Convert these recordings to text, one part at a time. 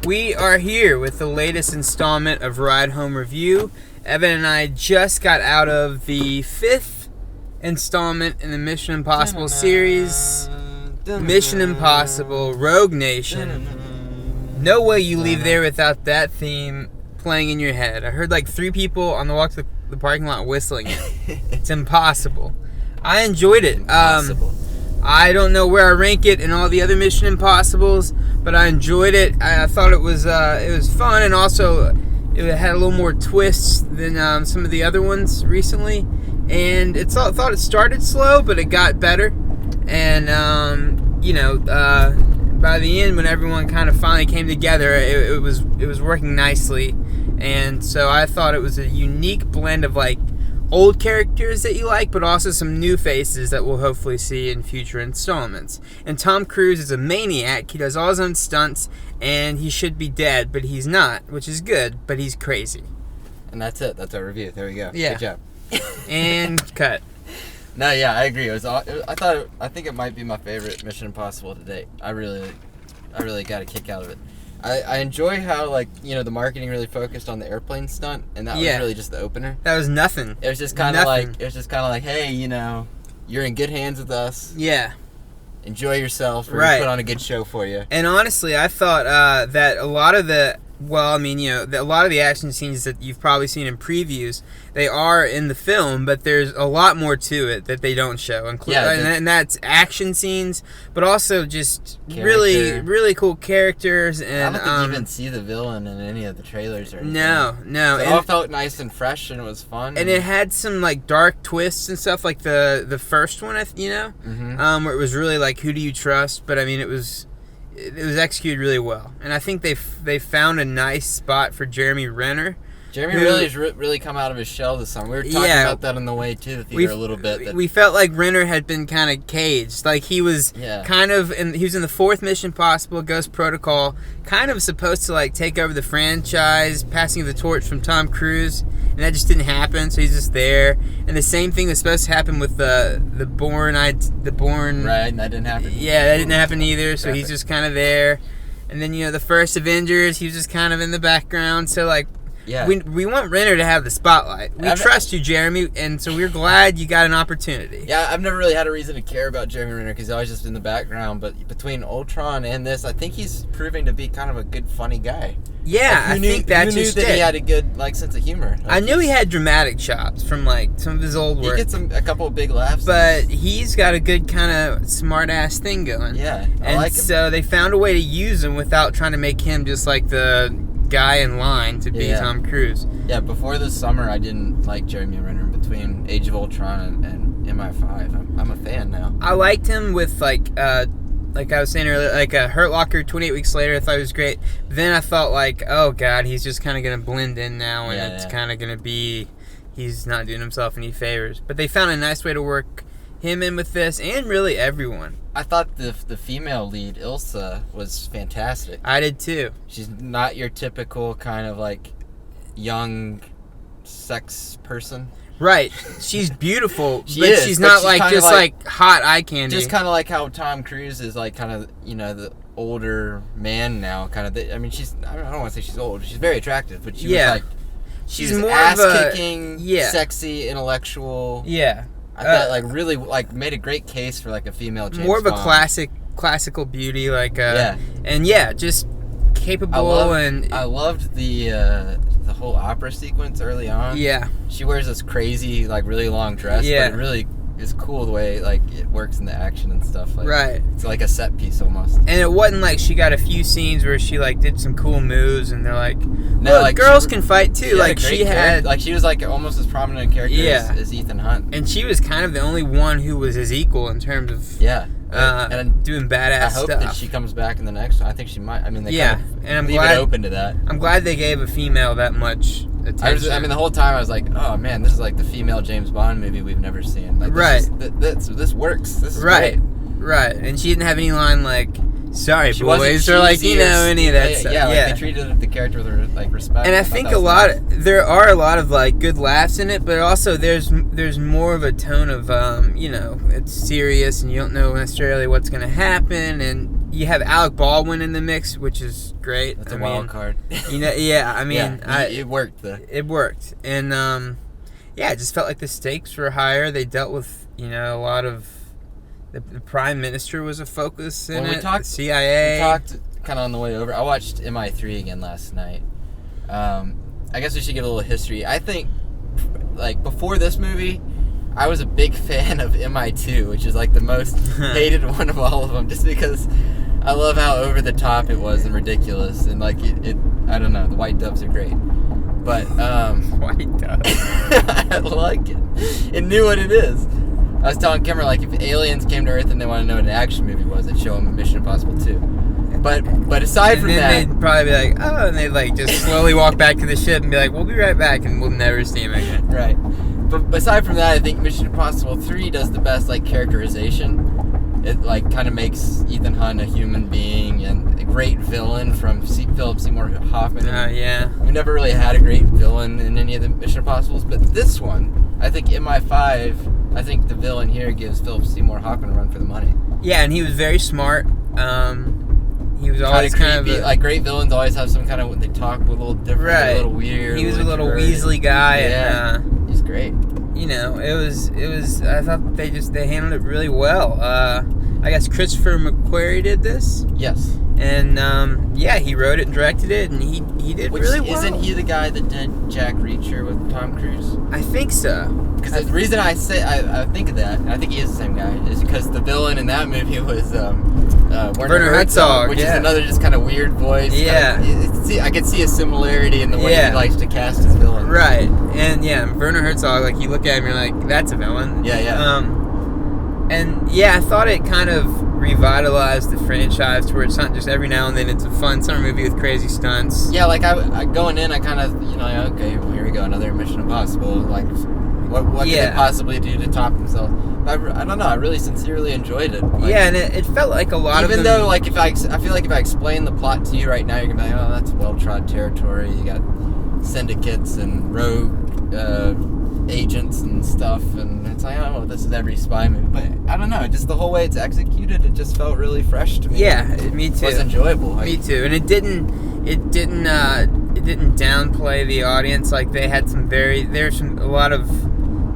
We are here with the latest installment of Ride Home Review. Evan and I just got out of the 5th installment in the Mission Impossible series, Mission Impossible Rogue Nation. No way you leave there without that theme playing in your head. I heard like 3 people on the walk to the parking lot whistling it. It's impossible. I enjoyed it. I don't know where I rank it in all the other Mission Impossibles, but I enjoyed it. I thought it was fun, and also it had a little more twists than some of the other ones recently. And I thought it started slow, but it got better. And by the end, when everyone kind of finally came together, it was working nicely. And so I thought it was a unique blend of like old characters that you like, but also some new faces that we'll hopefully see in future installments. And Tom Cruise is a maniac. He does all his own stunts, and he should be dead, but he's not, which is good, but he's crazy. And that's it. That's our review. There we go. Yeah. Good job. And cut. No, yeah, I agree. I think it might be my favorite Mission Impossible to date. I really got a kick out of it. I enjoy how, like, the marketing really focused on the airplane stunt, and that was really just the opener. That was nothing. It was just kind of like, hey, you're in good hands with us. Yeah. Enjoy yourself. We're gonna put on a good show for you. And honestly, I thought that a lot of a lot of the action scenes that you've probably seen in previews, they are in the film, but there's a lot more to it that they don't show. And that's action scenes, but also just really, really cool characters. And I don't think you even see the villain in any of the trailers or anything. No. It all felt nice and fresh, and it was fun. And it had some like dark twists and stuff, like the first one, where it was really like, who do you trust? But I mean, it was executed really well, and I think they found a nice spot for Jeremy Renner. Jeremy has really come out of his shell this summer. We were talking about that on the way to the theater a little bit. We felt like Renner had been kind of caged. Like he was he was in the 4th Mission Impossible Ghost Protocol, kind of supposed to like take over the franchise, passing the torch from Tom Cruise, and that just didn't happen. So he's just there. And the same thing was supposed to happen with the Bourne. Right, and that didn't happen. Yeah, that didn't happen either. So he's just kind of there. And then the first Avengers, he was just kind of in the background. So like. Yeah. We want Renner to have the spotlight. We trust you, Jeremy, and so we're glad you got an opportunity. Yeah, I've never really had a reason to care about Jeremy Renner because he's always just in the background, but between Ultron and this, I think he's proving to be kind of a good, funny guy. Yeah, I think that's just it. He had a good sense of humor. I knew he had dramatic chops from like some of his old work. He gets a couple of big laughs. But he's got a good kind of smart-ass thing going. Yeah, I like him. So they found a way to use him without trying to make him just like the guy in line to be Tom Cruise. Yeah, before this summer, I didn't like Jeremy Renner. Between Age of Ultron and MI5, I'm a fan now. I liked him with like I was saying earlier, like Hurt Locker, 28 Weeks Later. I thought he was great. But then I felt like, oh god, he's just kind of gonna blend in now, and it's kind of gonna be, he's not doing himself any favors. But they found a nice way to work him in with this, and really everyone. I thought the female lead, Ilsa, was fantastic. I did too. She's not your typical kind of like young sex person. Right. She's beautiful, she's not like just like hot eye candy. Just kind of like how Tom Cruise is like kind of, the older man now kind of. I mean, I don't want to say she's old. She's very attractive, but she was like, she's more ass-kicking, sexy, intellectual. Yeah. I thought like really like made a great case for like a female James more of Bond. A classical beauty, like and just capable. I loved the whole opera sequence early on. Yeah, she wears this crazy like really long dress, but it really is cool the way like it works in the action and stuff. Like, right, it's like a set piece almost. And it wasn't like she got a few scenes where she like did some cool moves, and they're like, no, like girls can fight too. Like she had, like she was like almost as prominent a character as Ethan Hunt, and she was kind of the only one who was his equal in terms of and doing badass stuff. I hope that she comes back in the next one. I think she might. I mean, they and I'm leave glad it open to that. I'm glad they gave a female that much attention. I mean, the whole time I was like, oh man, this is like the female James Bond movie we've never seen. Like, this works. This is great. Right. And she didn't have any line like, sorry boys, or like any of that stuff. Yeah, like they treated the character with like respect. And I think there are a lot of like good laughs in it, but also there's more of a tone of it's serious and you don't know necessarily what's gonna happen, and you have Alec Baldwin in the mix, which is great. That's a wild card. Yeah, I mean, it worked though. It worked, and it just felt like the stakes were higher. They dealt with a lot of the Prime Minister was a focus in it. The CIA. We talked kind of on the way over. I watched MI3 again last night. I guess we should give a little history. I think, like, before this movie, I was a big fan of MI2, which is like the most hated one of all of them, just because I love how over the top it was and ridiculous, and like it I don't know, the white doves are great, but white doves. I like it. It knew what it is. I was telling Kemer, like, if aliens came to Earth and they want to know what an action movie was, I'd show them Mission Impossible 2. But aside from that, they'd probably be like, oh, and they'd like just slowly walk back to the ship and be like, we'll be right back, and we'll never see him again. Right. But aside from that, I think Mission Impossible 3 does the best, like, characterization. It, like, kind of makes Ethan Hunt a human being and a great villain from Philip Seymour Hoffman. Yeah. We never really had a great villain in any of the Mission Impossibles, but this one, I think MI5, I think the villain here gives Philip Seymour Hoffman a run for the money. Yeah, and he was very smart. He was always kind of like, great villains always have some kind of, they talk a little different, right. A little weird. He was a little Weasley guy. Yeah, and, he's great. It was. I thought they handled it really well. I guess Christopher McQuarrie did this. Yes. And he wrote it and directed it, and he did really well. Isn't he the guy that did Jack Reacher with Tom Cruise? I think so. Because the reason I think of that, and I think he is the same guy, is because the villain in that movie was Werner Herzog, which is another just kind of weird voice. Yeah. I could see a similarity in the way he likes to cast his villain. Right. And Werner Herzog, like, you look at him, you're like, that's a villain. Yeah. I thought it kind of revitalized the franchise to where it's not just every now and then it's a fun summer movie with crazy stunts. Yeah, like I going in, I kind of, okay, well, here we go, another Mission Impossible. Like, what could they possibly do to top themselves? But I don't know, I really sincerely enjoyed it. Like, and it felt like a lot of them... Even though, like, I feel like if I explain the plot to you right now, you're going to be like, oh, that's well-trod territory. You got syndicates and rogue agents and stuff, and it's like, oh, this is every spy movie. But I don't know, just the whole way it's executed, it just felt really fresh to me. Yeah, me too. It was enjoyable. Me too, and it didn't downplay the audience. Like, they had a lot of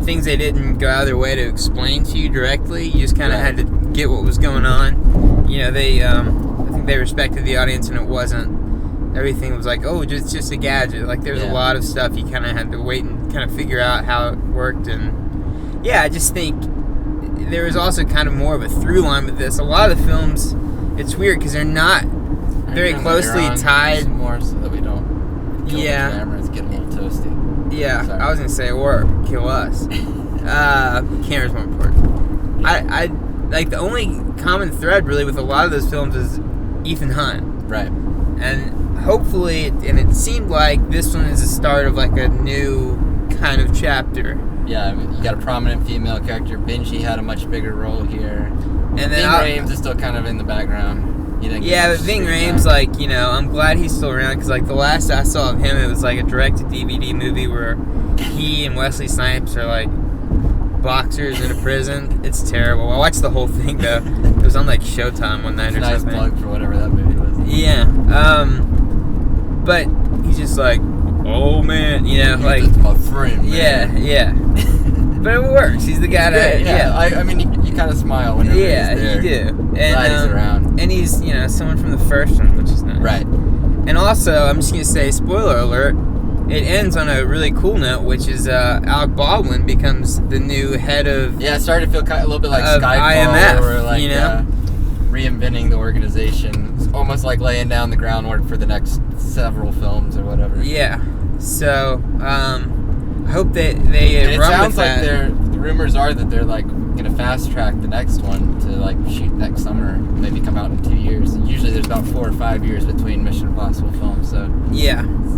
things they didn't go out of their way to explain to you directly. You just kind of had to get what was going on. They I think they respected the audience, and it wasn't. Everything was like, oh, just a gadget. Like, there's a lot of stuff you kind of had to wait and kind of figure out how it worked. And I just think there was also kind of more of a through line with this. A lot of the films, it's weird because they're not very closely tied. Some more so that we don't kill the camera. It's getting a little toasty. Yeah, sorry. I was gonna say, or kill us. Camera's more important. I like, the only common thread really with a lot of those films is Ethan Hunt. Right. And hopefully, and it seemed like this one is the start of like a new kind of chapter. Yeah, I mean, you got a prominent female character. Benji had a much bigger role here. And then Ving Rhames is still kind of in the background. But Ving Rhames, like, I'm glad he's still around, because like the last I saw of him, it was like a direct-to-DVD movie where he and Wesley Snipes are like boxers in a prison. It's terrible. I watched the whole thing though. It was on like Showtime one night or nice something. Nice plug for whatever that movie was. Yeah. But he's just like, oh man, like, that's my friend, man. Yeah. But it works. He's the guy I mean, you kind of smile whenever he's there. You do. And glad he's around. And he's, someone from the first one, which is nice. Right. And also, I'm just gonna say, spoiler alert, it ends on a really cool note, which is Alec Baldwin becomes the new head of... Yeah, it started to feel a little bit like Skyfall, IMF, or like reinventing the organization. It's almost like laying down the groundwork for the next several films or whatever. Yeah. So, I hope they run with that. It sounds like the rumors are that they're like gonna fast track the next one to like shoot next summer, maybe come out in 2 years. And usually there's about 4 or 5 years between Mission Impossible films, so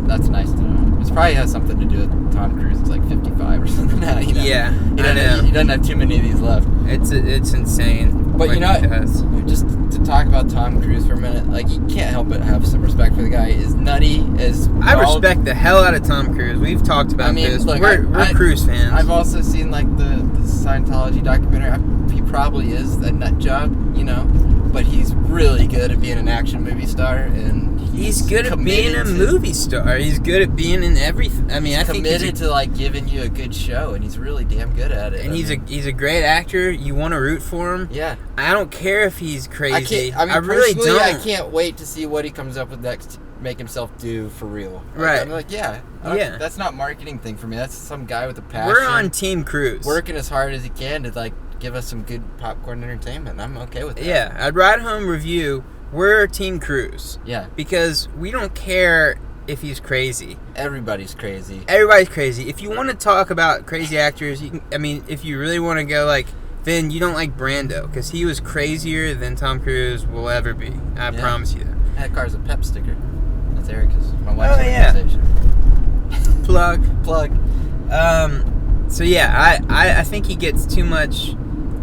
that's nice to know. It probably has something to do with Tom Cruise. It's like 55 or something now. Yeah, he doesn't have too many of these left. It's insane. But just to talk about Tom Cruise for a minute, like, you can't help but have some respect for the guy. As nutty as I respect the hell out of Tom Cruise. We've talked about this. Look, we're Cruise fans. I've also seen like the Scientology documentary. He probably is a nut job, but he's really good at being an action movie star, and he's good at being a movie star. He's good at being in everything. I mean, I think committed to like giving you a good show, and he's really damn good at it. And he's a great actor. You want to root for him. Yeah. I don't care if he's crazy. I really don't. I can't wait to see what he comes up with next to make himself do for real. Right. I'm like, yeah. That's not a marketing thing for me. That's some guy with a passion. We're on Team Cruise. Working as hard as he can to like give us some good popcorn entertainment. I'm okay with that. Yeah. At Ride Home Review, we're Team Cruise. Yeah. Because we don't care if he's crazy. Everybody's crazy. Everybody's crazy. If you want to talk about crazy actors, you can, I mean, if you really want to go like, then you don't like Brando, because he was crazier than Tom Cruise will ever be. I promise you that. That car's a pep sticker. That's Erica's. My wife's organization. Plug. So yeah, I think he gets too much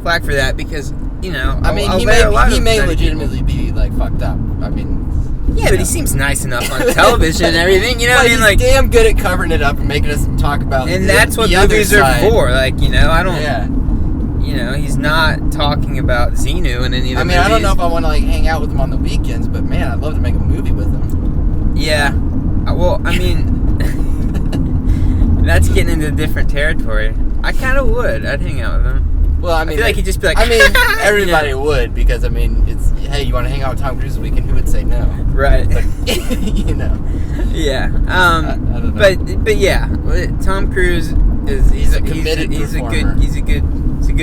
flack for that because, you know, I mean, he may legitimately be like fucked up. I mean, yeah, but he seems nice enough on television and everything. You know what I mean? Like, he's damn good at covering it up and making us talk about. And that's what movies are for. Like, you know, I don't. Yeah. You know, he's not talking about Xenu in any of the movies. I don't know if I want to like hang out with him on the weekends, but man, I'd love to make a movie with him. Yeah. Well, I mean, that's getting into different territory. I kind of would. I'd hang out with him. Well, I mean, I feel like he'd just be like. I mean, everybody would, because I mean, it's hey, you want to hang out with Tom Cruise this weekend? Who would say no? Right. But, you know. Yeah. I don't know. But yeah, Tom Cruise is he's a good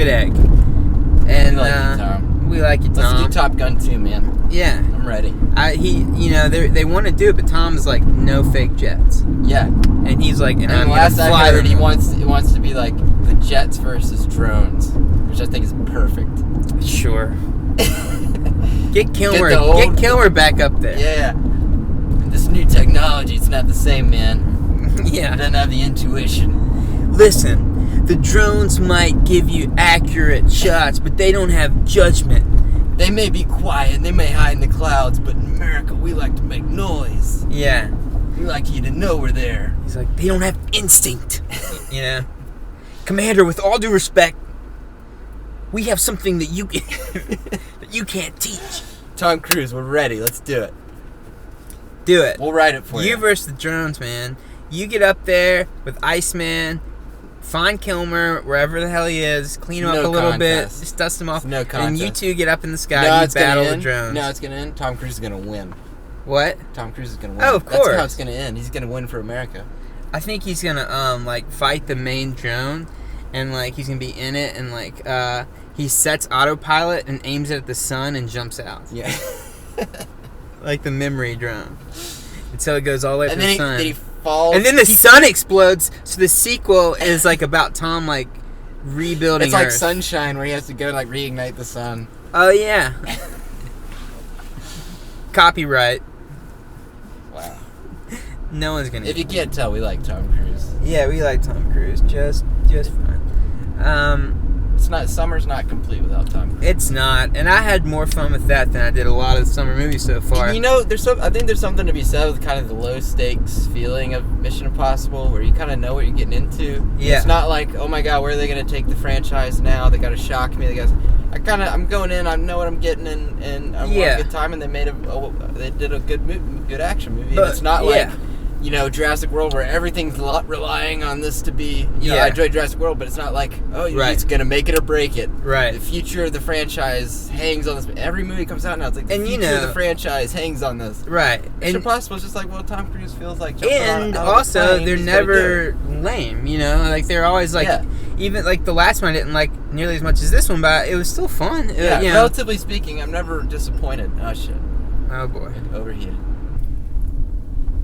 egg. And we like you, Tom. We like you, Tom. Let's do Top Gun 2, man. Yeah. I'm ready. They want to do it, but Tom's like, no fake jets. Yeah. And he's like, and I'm last gonna I fly heard, them. he wants to be like the jets versus drones, which I think is perfect. Sure. Get Kilmer back up there. Yeah. This new technology, it's not the same, man. Yeah. It doesn't have the intuition. Listen, the drones might give you accurate shots, but they don't have judgment. They may be quiet, and they may hide in the clouds, but in America, we like to make noise. Yeah. We like you to know we're there. He's like, they don't have instinct. You know? Commander, with all due respect, we have something that you can't teach. Tom Cruise, we're ready. Let's do it. Do it. We'll write it for you. You versus the drones, man. You get up there with Iceman, find Kilmer wherever the hell he is, clean him up a little bit, just dust him off, and you two get up in the sky and you battle the drones. No, it's gonna end. Tom Cruise is gonna win. What? Tom Cruise is gonna win. Oh, of course. That's how it's gonna end. He's gonna win for America. I think he's gonna fight the main drone, and like he's gonna be in it, and like he sets autopilot and aims it at the sun and jumps out. Yeah. Like the memory drone. Until it goes all the way to the sun. Then he falls. And then the sun explodes, so the sequel is like about Tom like rebuilding It's like Earth. Sunshine, where he has to go like reignite the sun. Oh yeah. Copyright. Wow. No one's gonna. If you can't tell, we like Tom Cruise. Yeah, we like Tom Cruise. Just fine. Summer's not complete without Tom Cruise. It's not, and I had more fun with that than I did a lot of the summer movies so far. You know, I think there's something to be said with kind of the low stakes feeling of Mission Impossible, where you kind of know what you're getting into. Yeah. It's not like, oh my god, where are they going to take the franchise now? They got to shock me. I'm going in. I know what I'm getting, and I want a good time. And they did a good action movie. But, and it's not like, you know, Jurassic World, where everything's relying on this to be. You know, I enjoy Jurassic World, but it's not like, it's gonna make it or break it. Right. The future of the franchise hangs on this. Every movie comes out now, it's like the future of the franchise hangs on this. Right. Mission Impossible is just like, well, Tom Cruise feels like jumping and out also of the plane, they're never lame. You know, like they're always like. Yeah. Even like the last one, I didn't like nearly as much as this one, but it was still fun. Yeah. Relatively speaking, I'm never disappointed. Oh shit. Oh boy. It overheated.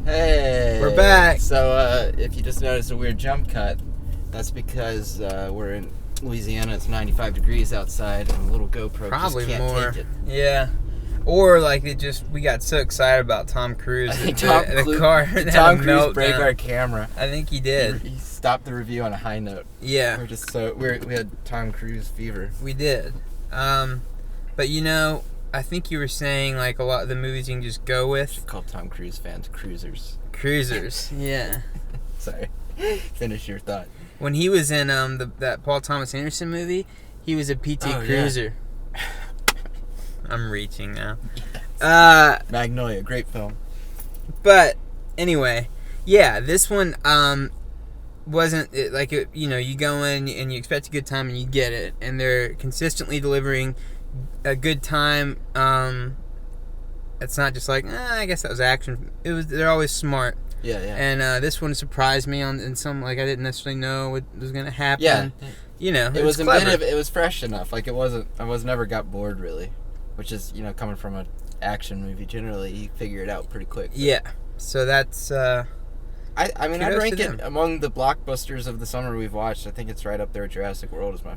Hey, we're back. So if you just noticed a weird jump cut, that's because we're in Louisiana. It's 95 degrees outside, and a little GoPro probably just can't more. take it. Yeah, or like we got so excited about Tom Cruise. I think the car. Tom Cruise break our camera. I think he did. He stopped the review on a high note. Yeah, we had Tom Cruise fever. We did, but you know. I think you were saying like a lot of the movies you can just go with. Should call Tom Cruise fans cruisers. Cruisers, yeah. Sorry. Finish your thought. When he was in that Paul Thomas Anderson movie, he was a PT Cruiser. Yeah. I'm reaching now. Magnolia, great film. But anyway, yeah, this one wasn't like you go in and you expect a good time and you get it, and they're consistently delivering a good time. It's not just like I guess that was action. They're always smart. Yeah. And this one surprised me in some like I didn't necessarily know what was gonna happen. Yeah. It was clever. inventive. It was fresh enough. Like I never got bored really, which is coming from an action movie. Generally, you figure it out pretty quick. Yeah. So that's. I mean, I'd rank it them. among the blockbusters of the summer we've watched. I think it's right up there with Jurassic World as the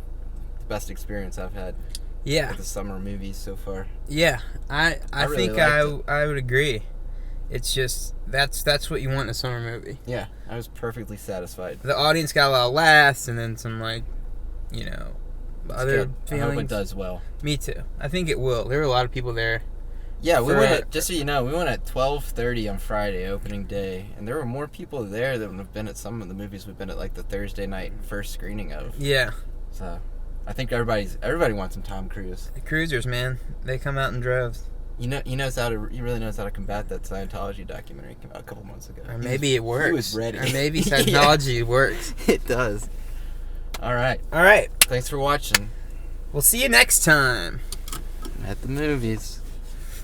best experience I've had. Yeah. With the summer movies so far. Yeah, I really think liked I would agree. It's just that's what you want in a summer movie. Yeah, I was perfectly satisfied. The audience got a lot of laughs and then some other Good. feelings. I hope it does well. Me too. I think it will. There were a lot of people there. Yeah, we went at, just so you know, we went at 12:30 on Friday, opening day, and there were more people there than have been at some of the movies we've been at, like the Thursday night first screening of. Yeah. So, I think everybody wants some Tom Cruise. The cruisers, man, they come out in droves. He really knows how to combat that Scientology documentary came out a couple months ago. Or maybe it works. He was ready. Or maybe Scientology works. It does. All right. All right. Thanks for watching. We'll see you next time. At the movies.